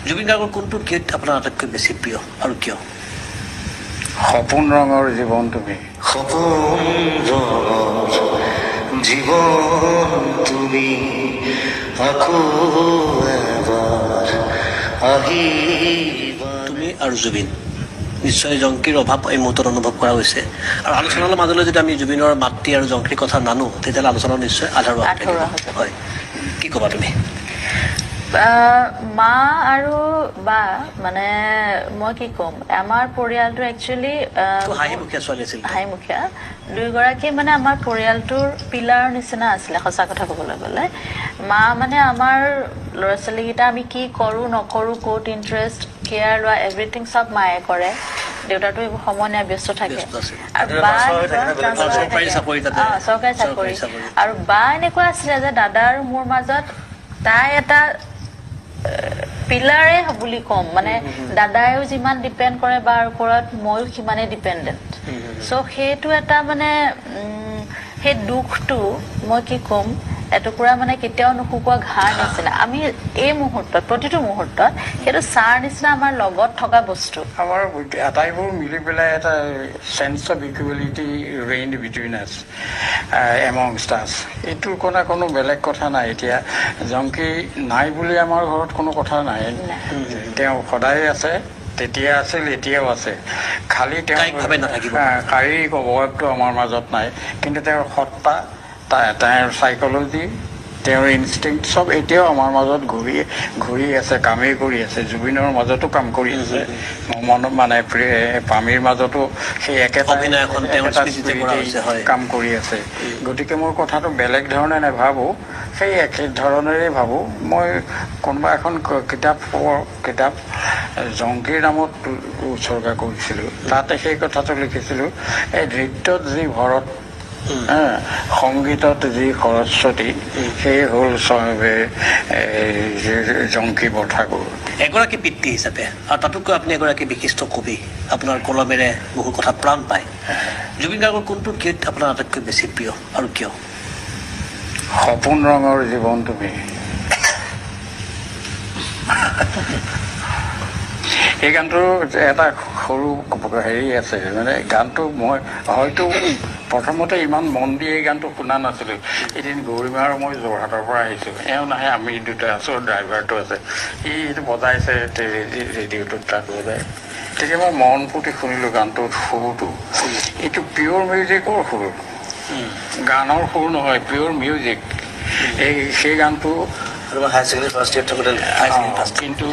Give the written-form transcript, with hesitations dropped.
জুবিন গাৰ্গৰ কোনটো গীত আপোনাৰ আটাইতকৈ বেছি প্ৰিয় আৰু কিয়? সপোন ৰঙৰ জীৱন তুমি। সপোন ৰঙৰ জীৱন তুমি আকৌ এবাৰ আহিবা। তুমি আৰু জুবিন নিশ্চয় জংকীৰ অভাৱ এই মুহূৰ্তত অনুভৱ কৰা হৈছে আৰু আলোচনাৰ মাজলৈ যদি আমি জুবিনৰ মাতৃ আৰু জংকীৰ কথা নানো তেতিয়াহ'লে আলোচনা নিশ্চয় আধাৰুৱা হয়। কি ক'বা তুমি? মা আৰু বা মানে মই কি ক'ম, আমাৰ পৰিয়ালটো একচুৱেলি হাঁহিমুখীয়া ছোৱালী আছিল, হাঁহিমুখীয়া দুয়োগৰাকী মানে আমাৰ পৰিয়ালটোৰ পিলাৰৰ নিচিনা আছিলে সঁচা কথা ক'বলৈ গ'লে। মা মানে আমাৰ ল'ৰা ছোৱালীকেইটা আমি কি কৰোঁ নকৰোঁ, ক'ত ইণ্টাৰেষ্ট, কেয়াৰ লোৱা, এভৰিথিং চব মায়ে কৰে। দেউতাটো এইবোৰ সময় নাই, ব্যস্ত থাকে। আৰু বা চৰকাৰী চাকৰি। আৰু বা এনেকুৱা আছিলে যে দাদা আৰু মোৰ মাজত তাই এটা পিলাৰে বুলি ক'ম, মানে দাদাইও যিমান ডিপেণ্ড কৰে বাৰ ওপৰত, ময়ো সিমানেই ডিপেণ্ডেণ্ট। চ' সেইটো এটা মানে সেই দুখটো মই কি ক'ম, এটুকুৰা মানে কেতিয়াও নুশুকোৱা ঘাঁৰ নিচিনা। আমি এই মুহূৰ্তত প্ৰতিটো মুহূৰ্তত সেইটো ছাৰ নিচিনা আমাৰ লগত থকা বস্তু। আমাৰ আটাইবোৰ মিলি পেলাই এটা sense of equality reign between us amongst আছ। এইটোৰ কোনো বেলেগ কথা নাই। এতিয়া জংকী নাই বুলি আমাৰ ঘৰত কোনো কথা নাই। তেওঁ সদায় আছে, তেতিয়া আছিল, এতিয়াও আছে। খালি তেওঁ শাৰীৰিক অৱয়ৱটো আমাৰ মাজত নাই, কিন্তু তেওঁৰ সত্তা, তেওঁৰ চাইকলজি, তেওঁৰ ইনষ্টিংক্ট চব এতিয়াও আমাৰ মাজত ঘূৰি আছে, কামেই কৰি আছে। জুবিনৰ মাজতো কাম কৰি আছে, মানে পামীৰ মাজতো সেই একেটা কাম কৰি আছে। গতিকে মোৰ কথাটো বেলেগ ধৰণে নাভাবোঁ, সেই একে ধৰণেৰে ভাবোঁ। মই কোনোবা এখন কিতাপ জংকীৰ নামত উৎসৰ্গা কৰিছিলোঁ, তাতে সেই কথাটো লিখিছিলোঁ, এই নৃত্যত যি ভৰত, সংগীতত যি সৰস্বতী, সেই হ'ল জংকী বৰঠাকুৰ। এগৰাকী পিতৃ হিচাপে আৰু তাতোতকৈ আপুনি এগৰাকী বিশিষ্ট কবি, আপোনাৰ কলমেৰে বহু কথা প্ৰাণ পায়। জুবিন গাৰ্গৰ কোনটো গীত আপোনাৰ আটাইতকৈ বেছি প্ৰিয় আৰু কিয়? সপোন ৰঙৰ জীৱন তুমি। এই গানটো এটা সৰু হেৰি আছে, মানে গানটো মই হয়তো প্ৰথমতে ইমান মন দি এই গানটো শুনা নাছিলোঁ। এদিন গৌৰীমা আৰু মই যোৰহাটৰ পৰা আহিছোঁ, এওঁ নাহে, আমি দুটা আছোঁ, ড্ৰাইভাৰটো আছে, এইটো বজাইছে ৰেডিঅ'টোত, তাত বজাই। তেতিয়া মই মন পুতি শুনিলোঁ গানটোত সুৰটো। এইটো পিয়'ৰ মিউজিকৰ সুৰ, গানৰ সুৰ নহয়, পিয়'ৰ মিউজিক। সেই গানটো হায়াৰ ছেকেণ্ডেৰী ফাৰ্ষ্ট ইয়েৰত থাকোঁতে কিন্তু